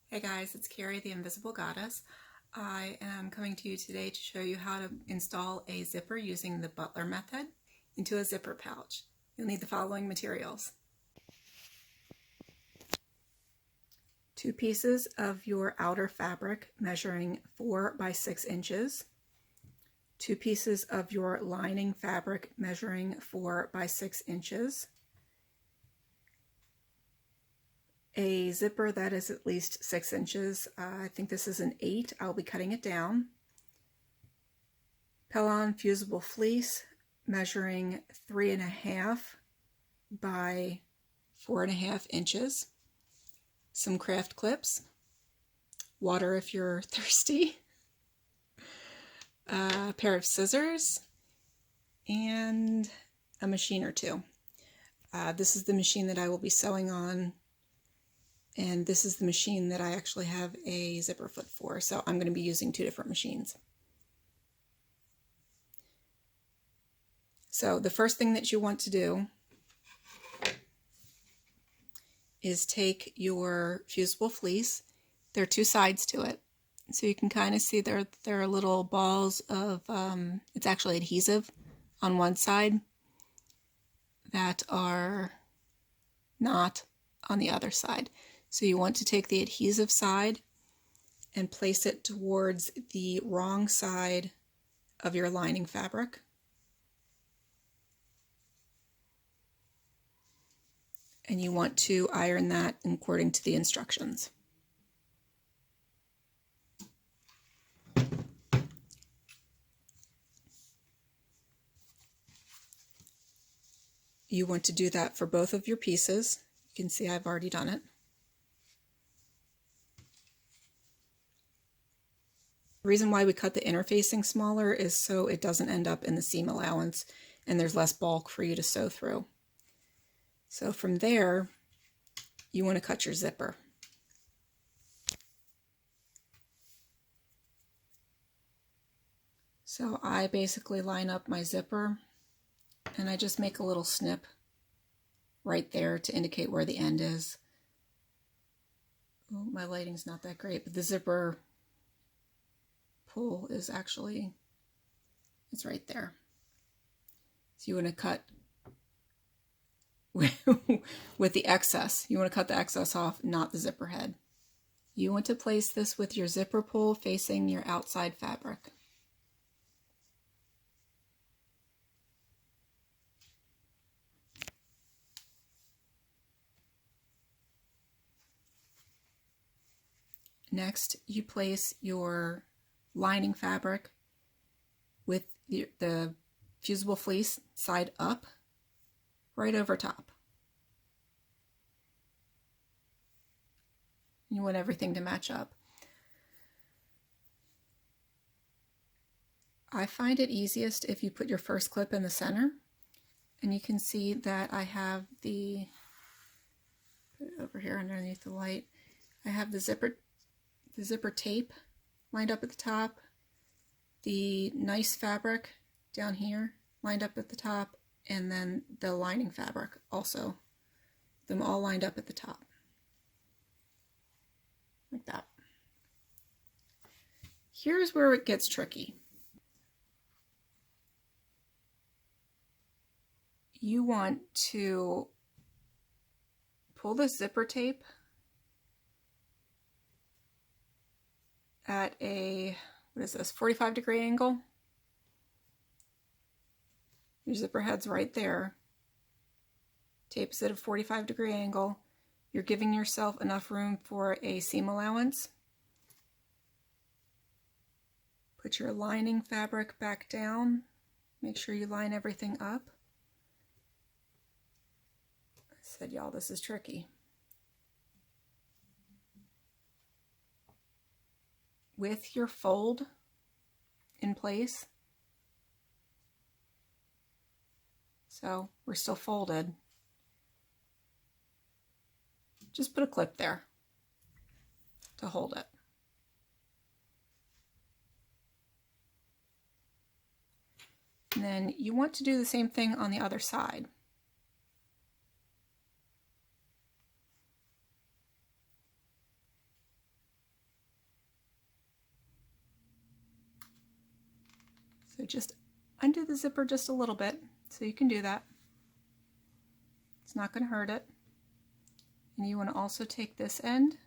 Hey guys, it's Carrie, the Invisible Goddess. I am coming to you today to show you how to install a zipper using the Butler Method into a zipper pouch. You'll need the following materials. 2 pieces of your outer fabric measuring 4 by 6 inches. 2 pieces of your lining fabric measuring 4 by 6 inches. A zipper that is at least 6 inches. I think this is an 8. I'll be cutting it down. Pellon fusible fleece measuring 3.5 by 4.5 inches. Some craft clips. Water if you're thirsty. A pair of scissors. And a machine or two. This is the machine that I will be sewing on. And this is the machine that I actually have a zipper foot for, so I'm going to be using 2 different machines. So the first thing that you want to do is take your fusible fleece. There are 2 sides to it, so you can kind of see there are little balls of, it's actually adhesive on one side that are not on the other side. So you want to take the adhesive side and place it towards the wrong side of your lining fabric. And you want to iron that according to the instructions. You want to do that for both of your pieces. You can see I've already done it. The reason why we cut the interfacing smaller is so it doesn't end up in the seam allowance and there's less bulk for you to sew through. So from there, you want to cut your zipper. So I basically line up my zipper and I just make a little snip right there to indicate where the end is. Oh, my lighting's not that great, but the zipper pull is actually, it's right there. So you want to cut with the excess. You want to cut the excess off, not the zipper head. You want to place this with your zipper pull facing your outside fabric. Next, you place your lining fabric with the fusible fleece side up, right over top. You want everything to match up. I find it easiest if you put your first clip in the center, and you can see that I have put it over here underneath the light, I have the zipper tape lined up at the top, the nice fabric down here lined up at the top, and then the lining fabric also, them all lined up at the top, like that. Here's where it gets tricky. You want to pull the zipper tape at a, what is this, 45-degree angle. Your zipper head's right there. Tape's at a 45-degree angle. You're giving yourself enough room for a seam allowance. Put your lining fabric back down. Make sure you line everything up. I said, y'all, this is tricky. With your fold in place. So we're still folded. Just put a clip there to hold it. And then you want to do the same thing on the other side. So just undo the zipper just a little bit, so you can do that. It's not going to hurt it. And you want to also take this end,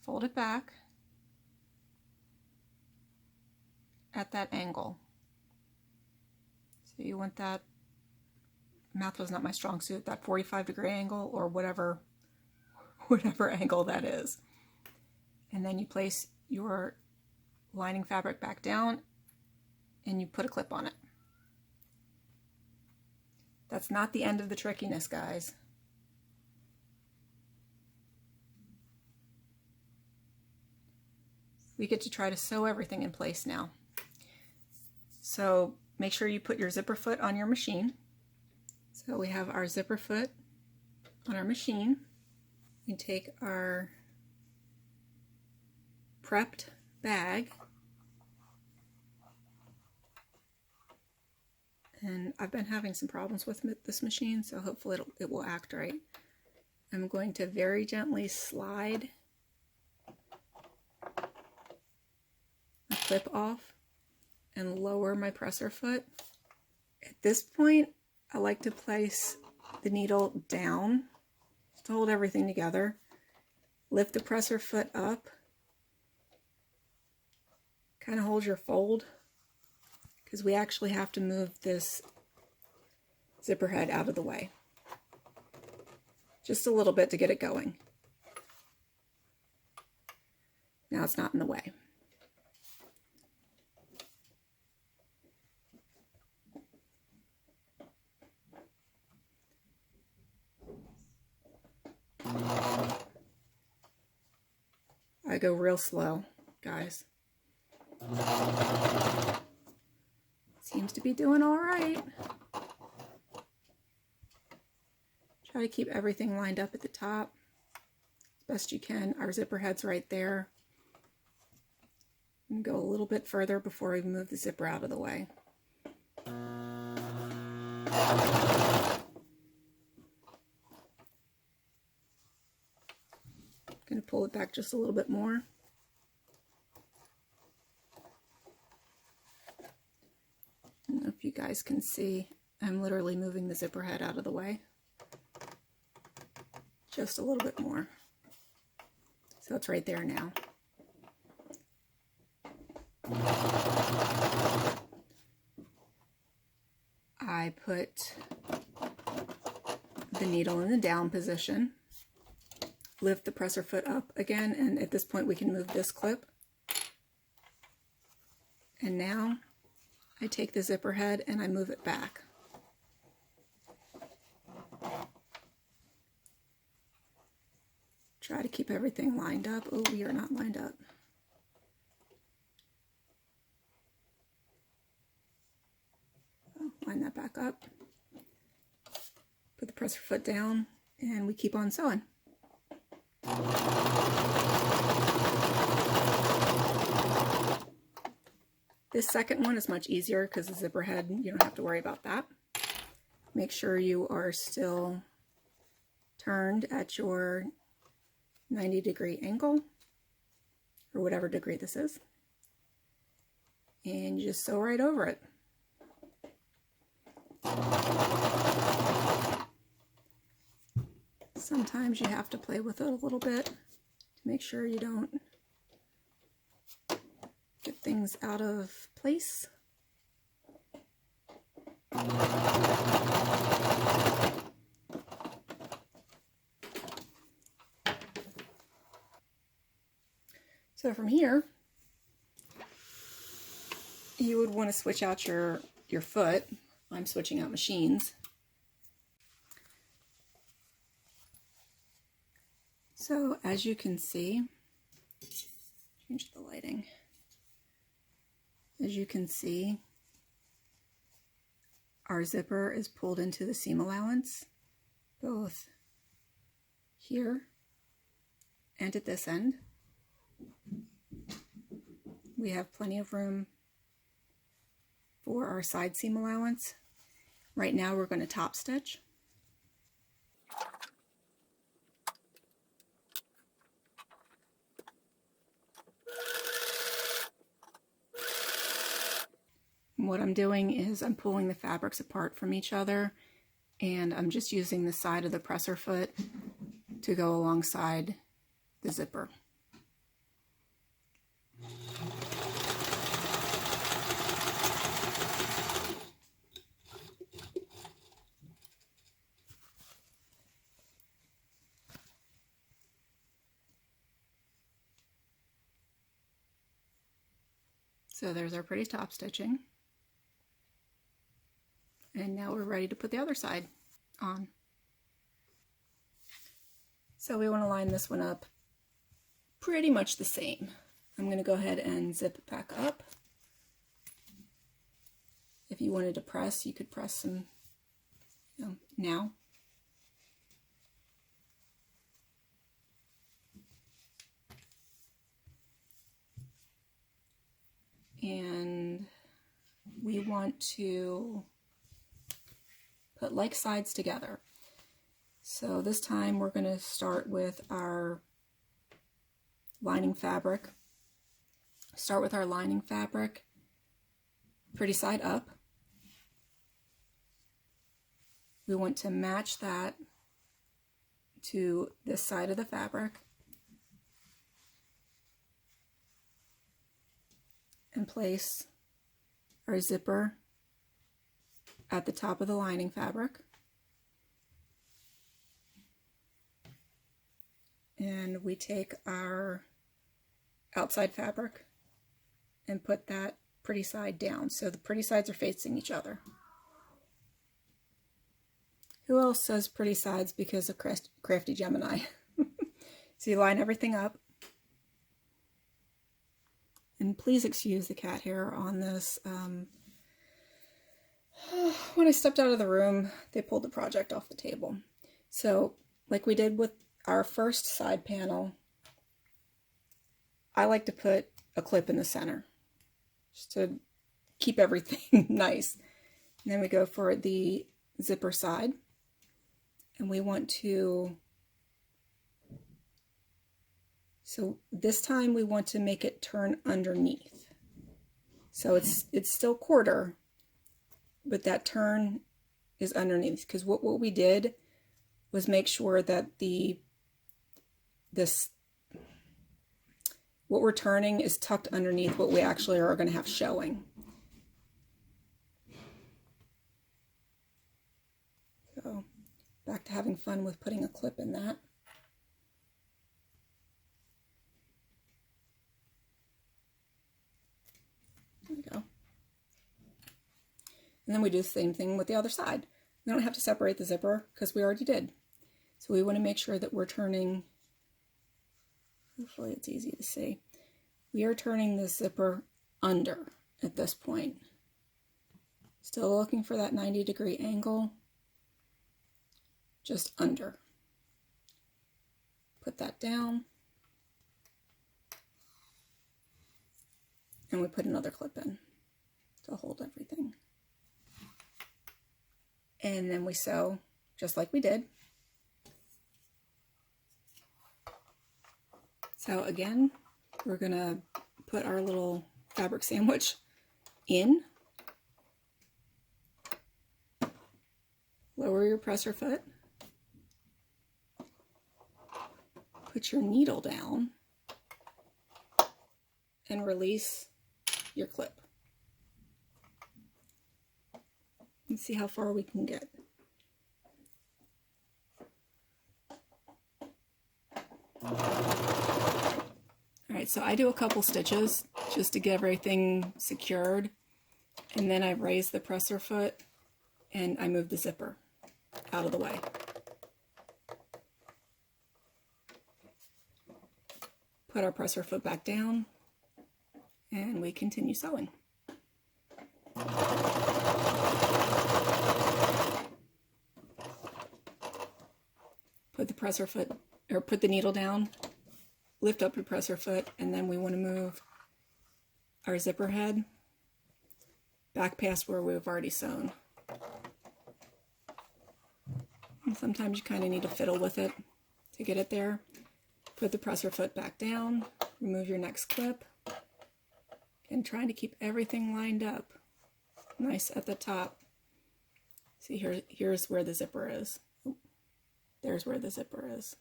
fold it back at that angle. So you want that, math was not my strong suit, that 45-degree angle or whatever angle that is. And then you place your lining fabric back down and you put a clip on it. That's not the end of the trickiness, guys. We get to try to sew everything in place now. So make sure you put your zipper foot on your machine. So we have our zipper foot on our machine. We take our prepped bag, and I've been having some problems with this machine, so hopefully it will act right. I'm going to very gently slide the clip off and lower my presser foot. At this point, I like to place the needle down to hold everything together. Lift the presser foot up. Kind of hold your fold, because we actually have to move this zipper head out of the way. Just a little bit to get it going. Now it's not in the way. I go real slow, guys. Seems to be doing all right. Try to keep everything lined up at the top as best you can. Our zipper head's right there. And go a little bit further before we move the zipper out of the way. Going to pull it back just a little bit more. I don't know if you guys can see, I'm literally moving the zipper head out of the way. Just a little bit more. So it's right there now. I put the needle in the down position. Lift the presser foot up again, and at this point we can move this clip. And now I take the zipper head and I move it back. Try to keep everything lined up. Oh, we are not lined up. Oh, line that back up. Put the presser foot down and we keep on sewing. This second one is much easier because the zipper head, you don't have to worry about that. Make sure you are still turned at your 90-degree angle, or whatever degree this is. And you just sew right over it. Sometimes you have to play with it a little bit to make sure you don't get things out of place. So from here, you would want to switch out your foot. I'm switching out machines. So as you can see, change the lighting. As you can see, our zipper is pulled into the seam allowance, both here and at this end. We have plenty of room for our side seam allowance. Right now we're going to top stitch. And what I'm doing is I'm pulling the fabrics apart from each other, and I'm just using the side of the presser foot to go alongside the zipper. So there's our pretty top stitching. And now we're ready to put the other side on. So we want to line this one up pretty much the same. I'm going to go ahead and zip it back up. If you wanted to press, you could press some, now. And we want to put like sides together. So this time we're going to start with our lining fabric. Start with our lining fabric, pretty side up. We want to match that to this side of the fabric and place our zipper at the top of the lining fabric. And we take our outside fabric and put that pretty side down. So the pretty sides are facing each other. Who else says pretty sides because of Crafty Gemini? So you line everything up. And please excuse the cat hair on this. When I stepped out of the room, they pulled the project off the table. So like we did with our first side panel, I like to put a clip in the center just to keep everything nice. And then we go for the zipper side, and we want to, so this time we want to make it turn underneath. So it's still quarter, but that turn is underneath, because what we did was make sure that what we're turning is tucked underneath what we actually are going to have showing. So back to having fun with putting a clip in that. There we go. And then we do the same thing with the other side. We don't have to separate the zipper because we already did. So we want to make sure that we're turning, hopefully it's easy to see, we are turning the zipper under at this point. Still looking for that 90-degree angle, just under. Put that down, and we put another clip in to hold everything. And then we sew just like we did. So again, we're gonna put our little fabric sandwich in. Lower your presser foot. Put your needle down and release your clip. And see how far we can get. Alright, so I do a couple stitches just to get everything secured, and then I raise the presser foot and I move the zipper out of the way. Put our presser foot back down, and we continue sewing. Put the presser foot, or put the needle down, lift up your presser foot, and then we want to move our zipper head back past where we've already sewn. And sometimes you kind of need to fiddle with it to get it there. Put the presser foot back down, remove your next clip, and trying to keep everything lined up. nice at the top. See, here's where the zipper is. There's where the zipper is.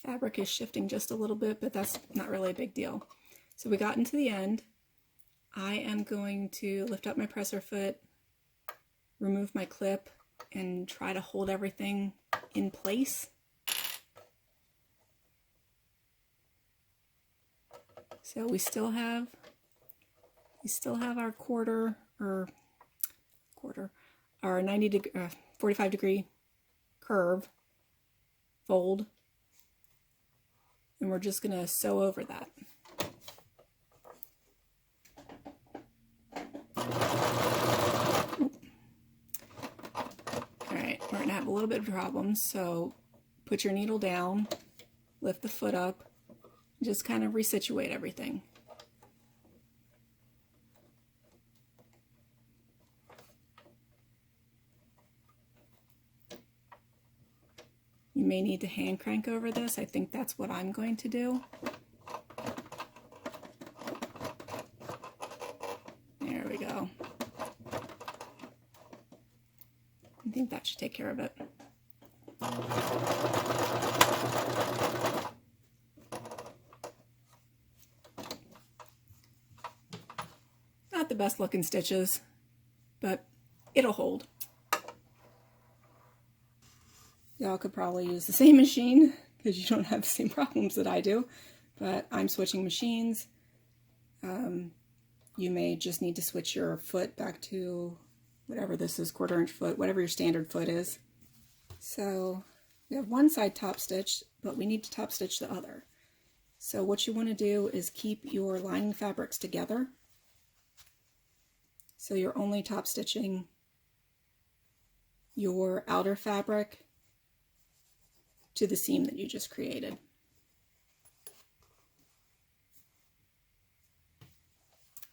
Fabric is shifting just a little bit, but that's not really a big deal. So we got into the end. I am going to lift up my presser foot, remove my clip, and try to hold everything in place. So we still have our our 45 degree curve fold, and we're just going to sew over that. Alright, we're going to have a little bit of problems, so put your needle down, lift the foot up, just kind of resituate everything. You may need to hand crank over this. I think that's what I'm going to do. There we go. I think that should take care of it. Not the best looking stitches, but it'll hold. Y'all could probably use the same machine because you don't have the same problems that I do, but I'm switching machines. You may just need to switch your foot back to whatever this is, 1/4 inch foot, whatever your standard foot is. So we have one side top stitch, but we need to top stitch the other. So what you want to do is keep your lining fabrics together. So you're only top stitching your outer fabric to the seam that you just created.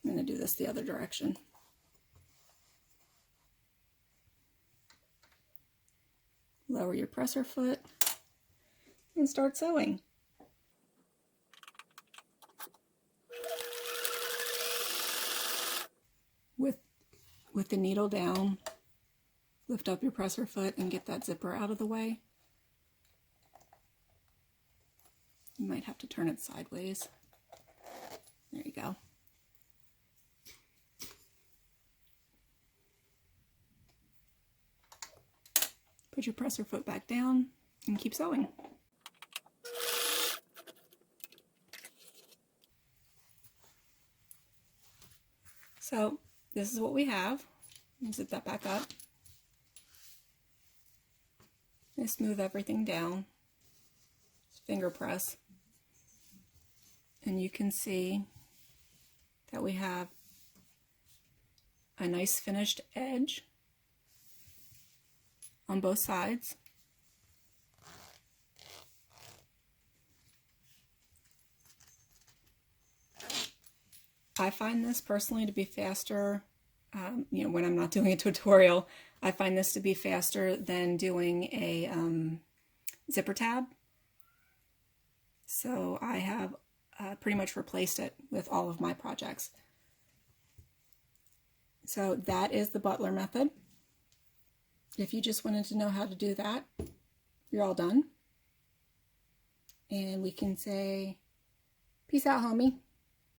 I'm going to do this the other direction. Lower your presser foot and start sewing. With the needle down, lift up your presser foot and get that zipper out of the way. You might have to turn it sideways. There you go. Put your presser foot back down and keep sewing. So this is what we have. Zip that back up. And smooth everything down. Just finger press. And you can see that we have a nice finished edge on both sides. I find this personally to be faster, when I'm not doing a tutorial, I find this to be faster than doing a zipper tab. So I have pretty much replaced it with all of my projects. So that is the Butler method. If you just wanted to know how to do that, you're all done. And we can say, peace out, homie.